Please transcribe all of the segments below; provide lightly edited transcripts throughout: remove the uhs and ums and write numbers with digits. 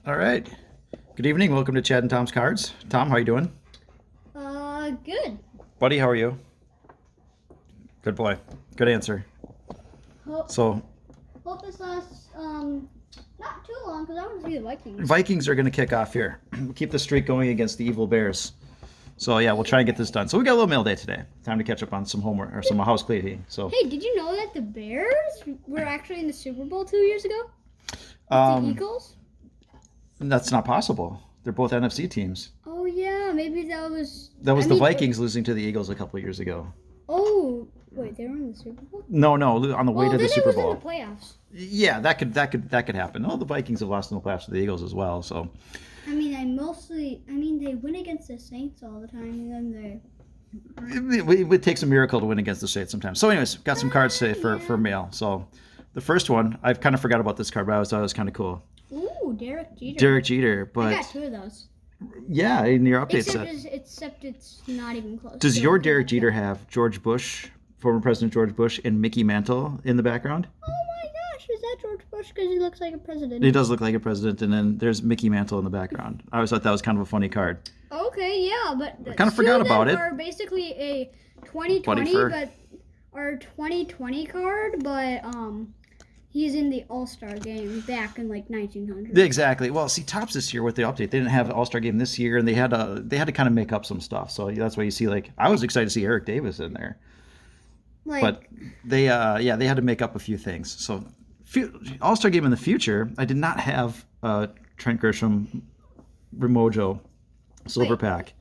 All right. Good evening. Welcome to Chad and Tom's Cards. Tom, how you doing? Good. Buddy, how are you? Good boy. Good answer. Hope, So, hope this lasts, not too long, because I want to see the Vikings. Vikings are going to kick off here. We'll keep the streak going against the evil Bears. So, yeah, we'll try and get this done. So, we got a little mail day today. Time to catch up on some homework or some house cleaning. So, Hey, did you know that the Bears were actually in the Super Bowl 2 years ago? With the Eagles? that's not possible. They're both NFC teams. Oh, yeah, maybe that was... That was the Vikings losing to the Eagles a couple of years ago. Oh, wait, they were in the Super Bowl? No, on the way to the Super Bowl. In the playoffs. Yeah, that could happen. Oh, the Vikings have lost in the playoffs to the Eagles as well. So, they win against the Saints all the time, and then it takes a miracle to win against the Saints sometimes. So, anyways, got some cards today for mail. So, the first one, I've kind of forgot about this card, but I always thought it was kind of cool. Ooh, Derek Jeter. Derek Jeter, but I got two of those. Yeah, in your update set. Except it's not even close. Does your Derek Jeter have George Bush, former President George Bush, and Mickey Mantle in the background? Oh my gosh, is that George Bush? Because he looks like a president. He does look like a president, and then there's Mickey Mantle in the background. I always thought that was kind of a funny card. Okay, yeah, but I kind of forgot about it. Are basically a 2020 card, but he's in the All-Star game back in like 1900. Exactly. Well, see, Topps this year with the update, they didn't have an All-Star game this year, and they had to kind of make up some stuff. So that's why you see, like, I was excited to see Eric Davis in there, but they had to make up a few things. So All-Star game in the future, I did not have Trent Grisham Remojo Silver Pack.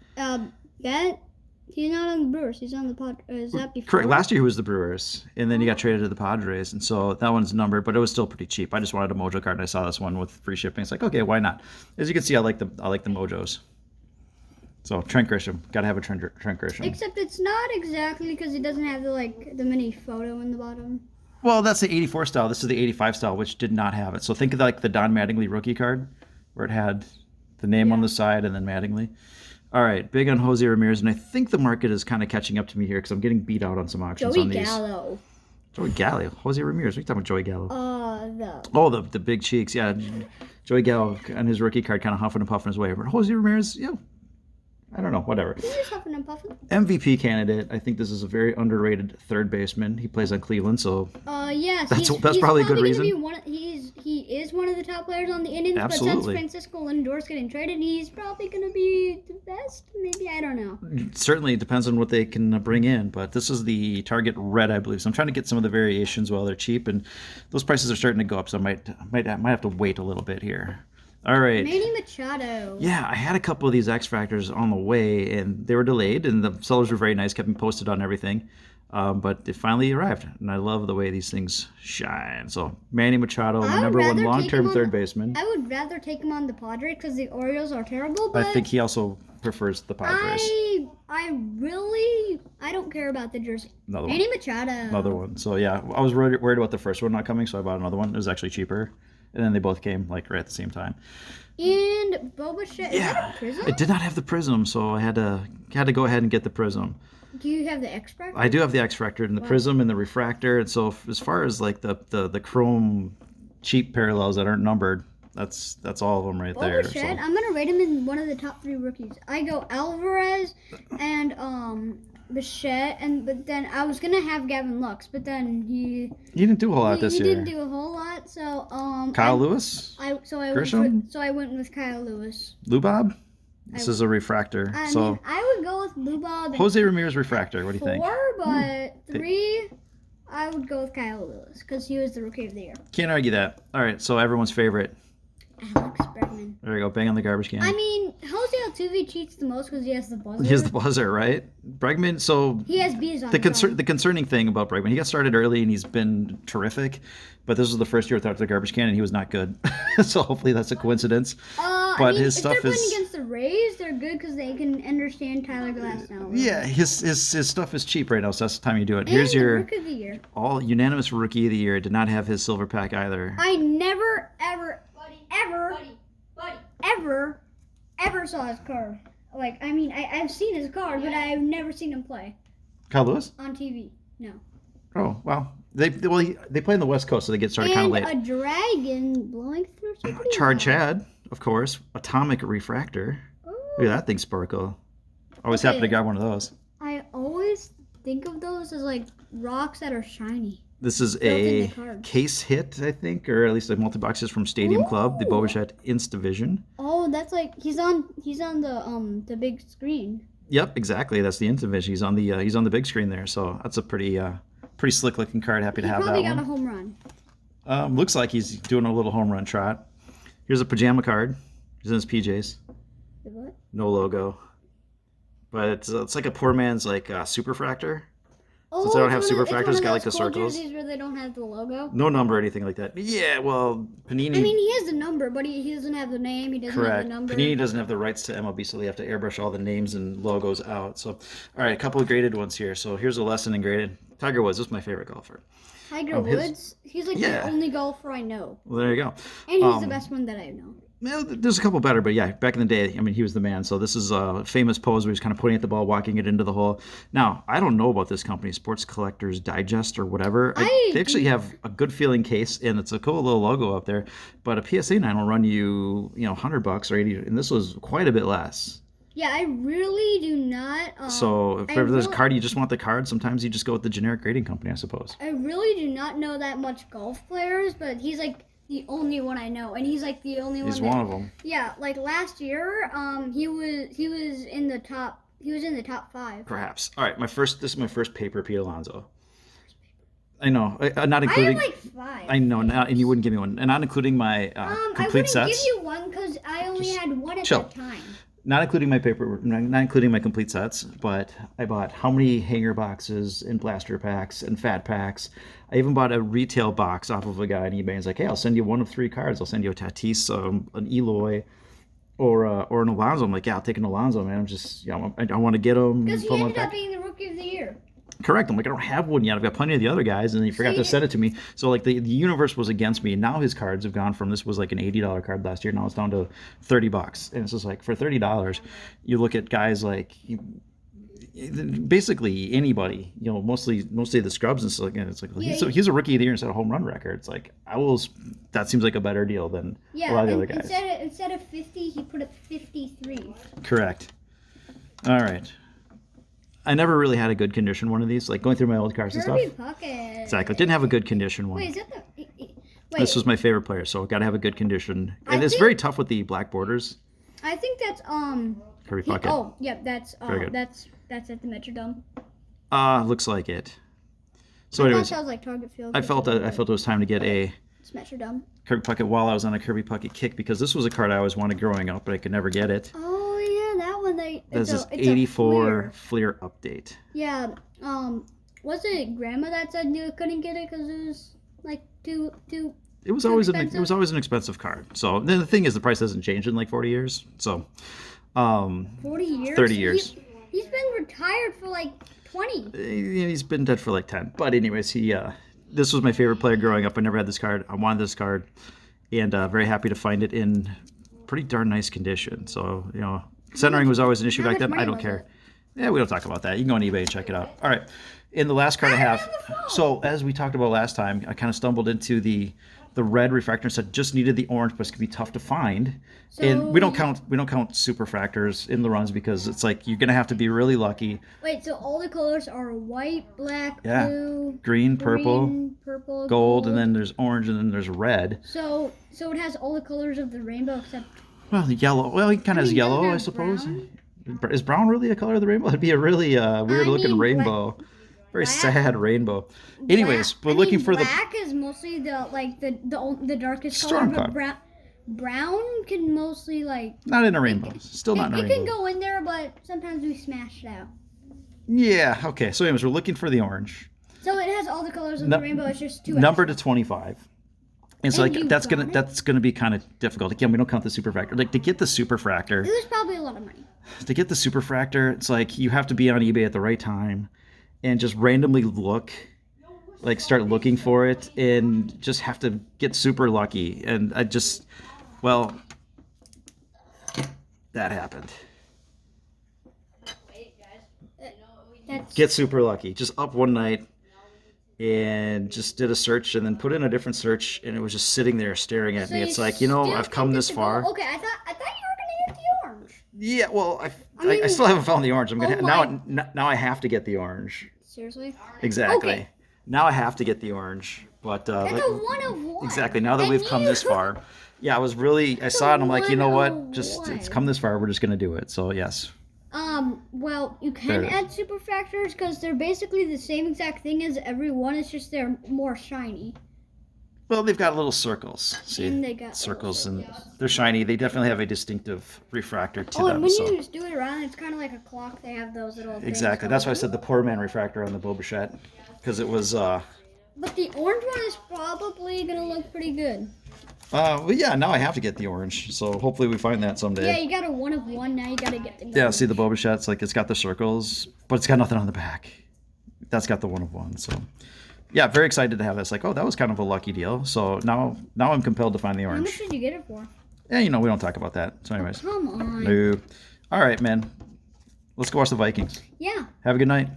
He's not on the Brewers. He's on the Padres. Is that before? Correct. Last year he was the Brewers, and then he got traded to the Padres, and so that one's numbered, but it was still pretty cheap. I just wanted a Mojo card, and I saw this one with free shipping. It's like, okay, why not? As you can see, I like the Mojos. So Trent Grisham, gotta have a Trent Grisham. Except it's not exactly because it doesn't have the mini photo in the bottom. Well, that's the 84 style. This is the 85 style, which did not have it. So think of like the Don Mattingly rookie card, where it had the name on the side and then Mattingly. All right, big on Jose Ramirez, and I think the market is kind of catching up to me here because I'm getting beat out on some auctions on these. Joey Gallo. Jose Ramirez. What are you talking about, Joey Gallo? The big cheeks. Yeah, Joey Gallo on his rookie card kind of huffing and puffing his way. But Jose Ramirez, I don't know, whatever. He's just huffing and puffing. MVP candidate. I think this is a very underrated third baseman. He plays on Cleveland, so yes, that's probably a good reason. He is one of the top players on the Indians, Absolutely. But since Francisco Lindor's getting traded, he's probably going to be the best. Maybe, I don't know. Certainly, it depends on what they can bring in, but this is the Target Red, I believe. So I'm trying to get some of the variations while they're cheap, and those prices are starting to go up, so I might have to wait a little bit here. All right. Manny Machado. Yeah, I had a couple of these X Factors on the way, and they were delayed, and the sellers were very nice, kept me posted on everything. But it finally arrived, and I love the way these things shine. So, Manny Machado, my number one long-term third baseman. I would rather take him on the Padres because the Orioles are terrible, but I think he also prefers the Padres. I don't care about the jersey. Manny Machado. Another one. So, yeah, I was worried about the first one not coming, so I bought another one. It was actually cheaper. And then they both came like right at the same time. And Bo Bichette, is that a prism? It did not have the prism, so I had to go ahead and get the prism. Do you have the X Factor? I do have the X Factor and the prism and the refractor. And so as far as like the chrome cheap parallels that aren't numbered, that's all of them right there. Bichette, so. I'm gonna rate him in one of the top 3 rookies. I go Alvarez and Bichette, but then I was gonna have Gavin Lux, but then he didn't do a whole lot this year. He didn't do a whole lot, so Kyle Lewis. I went with Kyle Lewis. Lubob. This is a refractor. I would go with Lubob. Jose Ramirez refractor. What do you think? 4, but 3. I would go with Kyle Lewis because he was the rookie of the year. Can't argue that. All right, so everyone's favorite. Alex Bregman. There you go. Bang on the garbage can. I mean, Jose Altuve cheats the most because he has the buzzer. He has the buzzer, right? Bregman. So he has bees on the concerning thing about Bregman, he got started early and he's been terrific, but this was the first year without the garbage can and he was not good. So hopefully that's a coincidence. But his stuff if they're playing against the Rays, they're good because they can understand Tyler Glasnow. Yeah, his stuff is cheap right now, so that's the time you do it. Here's your Rookie of the Year. All unanimous Rookie of the Year. Did not have his silver pack either. I never ever saw his card. Like, I mean, I've seen his card, but I've never seen him play. Kyle Lewis? On TV, no. Oh, wow. They play on the West Coast, so they get started kind of late. And a dragon blowing through. Chad. of course, Atomic Refractor. Ooh. Look at that thing sparkle. Always happy to Okay. grab one of those. I always think of those as like rocks that are shiny. This is Built in a the cards. case hit, I think, or at least a multi-boxes from Stadium Club, the Ooh. Boba Inst Division. Oh, that's like he's on the big screen. Yep, exactly. That's the Inst Division. He's on the big screen there, so that's a pretty slick looking card. Happy to He have probably that got a one. home run. Looks like he's doing a little home run trot. Here's a pajama card. He's in his PJs. What? No logo, but it's like a poor man's like superfractor. Oh, Since I don't have it's one of- superfractors, it's one of got like those the cool circles. jerseys where they don't have the logo. No number or anything like that. Yeah, well, Panini. I mean, he has the number, but he doesn't have the name. He doesn't have Correct. the number. Panini doesn't have the rights to MLB, so they have to airbrush all the names and logos out. So, all right, a couple of graded ones here. So here's a lesson in graded. Tiger Woods, this is my favorite golfer. Tiger his- Woods. He's like Yeah. the only golfer I know, Well, there you go. and he's the Um, best one that I know. Well, there's a couple better, but yeah, back in the day, I mean, he was the man. So this is a famous pose where he's kind of pointing at the ball, walking it into the hole. Now, I don't know about this company, Sports Collectors Digest or whatever. They actually have a good feeling case, and it's a cool little logo up there. But a PSA 9 will run you, $100 or 80, and this was quite a bit less. Yeah, I really do not. So if I ever there's a really- card, you just want the card. Sometimes you just go with the generic grading company, I suppose. I really do not know that much golf players, but he's like the only one I know, and he's like the only He's one. one of them. Yeah, like last year, he was in the top. He was in the top 5. Perhaps. All right, this is my first paper Pete Alonso. I know, not I including. have like 5. I know, and you wouldn't give me one, and not including my I complete wouldn't sets. give you one because I only Just had one at chill. that time. Not including my paper, not including my complete sets, but I bought how many hanger boxes and blaster packs and fat packs. I even bought a retail box off of a guy on eBay. He's like, "Hey, I'll send you one of 3 cards. I'll send you a Tatis, an Eloy, or an Alonso." I'm like, "Yeah, I'll take an Alonso, man. I'm just, I want to get him." Because he ended up being the rookie of the year. Correct. I'm like, I don't have one yet. I've got plenty of the other guys, and he forgot to send it to me. So like the universe was against me. Now his cards have gone from, this was like an $80 card last year. Now it's down to $30, and it's just like, for $30, you look at guys like basically anybody. Mostly the scrubs and stuff. And it's like, he's a rookie of the year instead of home run record. It's like that seems like a better deal than a lot of the other guys. Instead of 50, he put up 53. Correct. All right. I never really had a good condition one of these. Like going through my old cars and stuff. Kirby Puckett. Exactly. Didn't have a good condition one. Wait, is that the? Wait, This was my favorite player, so got to have a good condition. I And it's think- very tough with the black borders. I think that's Kirby he- Puckett. oh, yeah, that's Very good. that's at the Metrodome. Looks like it. So, I anyways, thought that was like Target Field. I felt it was time to get a It's Metrodome. Kirby Puckett while I was on a Kirby Puckett kick, because this was a card I always wanted growing up, but I could never get it. Oh yeah, that one. This is it's a 84 Fleer update. Yeah. Was it Grandma that said you couldn't get it because it was like too? It was Too always expensive? an expensive card. So then the thing is, the price hasn't changed in like 40 years. So 40 years. 30 years. He's been retired for like 20. He's been dead for like 10. But anyways, this was my favorite player growing up. I never had this card. I wanted this card, and very happy to find it in pretty darn nice condition. So, centering was always an issue how back much then. money I don't was care. it? Yeah, we don't talk about that. You can go on eBay and check it out. All right. In the last card I have, so as we talked about last time, I kind of stumbled into the red refractor and said just needed the orange, but it's gonna be tough to find. And we don't count superfractors in the runs because it's like you're gonna have to be really lucky. Wait, so all the colors are white, black, Yeah. blue, Green, purple, purple, gold, and then there's orange, and then there's red. So it has all the colors of the rainbow except. Well, yellow. Well, he kind of has mean, yellow, doesn't I have suppose. brown? Is brown really a color of the rainbow? It'd be a really weird-looking mean, rainbow. Very black- sad rainbow. Anyways, Black- we're looking for the black is mostly the darkest Storm color, color. but brown can mostly like. not in a rainbow. Still not in a It can rainbow. go in there, but sometimes we smash it out. Yeah. Okay. So, anyways, we're looking for the orange. So it has all the colors of Nu- the rainbow. It's just two. Number to 25. And so And like you that's got it? that's gonna be kind of difficult. Again, we don't count the superfractor. Like to get the superfractor, It was probably a lot of money. it's like you have to be on eBay at the right time and just randomly start looking for it and just have to get super lucky. And that happened. That's Get super lucky. Just up one night, and just did a search and then put in a different search, and it was just sitting there staring at So me. you It's like, still I've come think this it's a far. gold? Okay, I thought you were gonna get the orange. Yeah, well, I mean, still haven't found the orange. I'm gonna oh now I have to get the orange. Seriously? Exactly. Okay. Now I have to get the orange. But That's a 1 of 1. exactly. Now that And we've come this far, yeah, I saw it and I'm like, you know what? Just it's come this far. We're just gonna do it. So yes. Well, you can There it is. add super factors because they're basically the same exact thing as every one. It's just they're more shiny. Well, they've got little circles. See, And they got circles, little and circles. they're shiny. They definitely have a distinctive refractor to Oh, and them. when So you do it around, it's kind of like a clock. They have those little things exactly. That's why I going. said the poor man refractor on the Boba because it was. But the orange one is probably gonna look pretty good. Well, yeah. Now I have to get the orange. So hopefully we find that someday. Yeah, you got a 1 of 1. Now you gotta get the. Yeah, see the Boba Fett's like it's got the circles, but it's got nothing on the back. That's got the 1 of 1. So, yeah, very excited to have this. Like, oh, that was kind of a lucky deal. So now I'm compelled to find the How much orange. did you get it for? Yeah, we don't talk about that. So, anyways, Come on. no. All right, man. Let's go watch the Vikings. Yeah. Have a good night.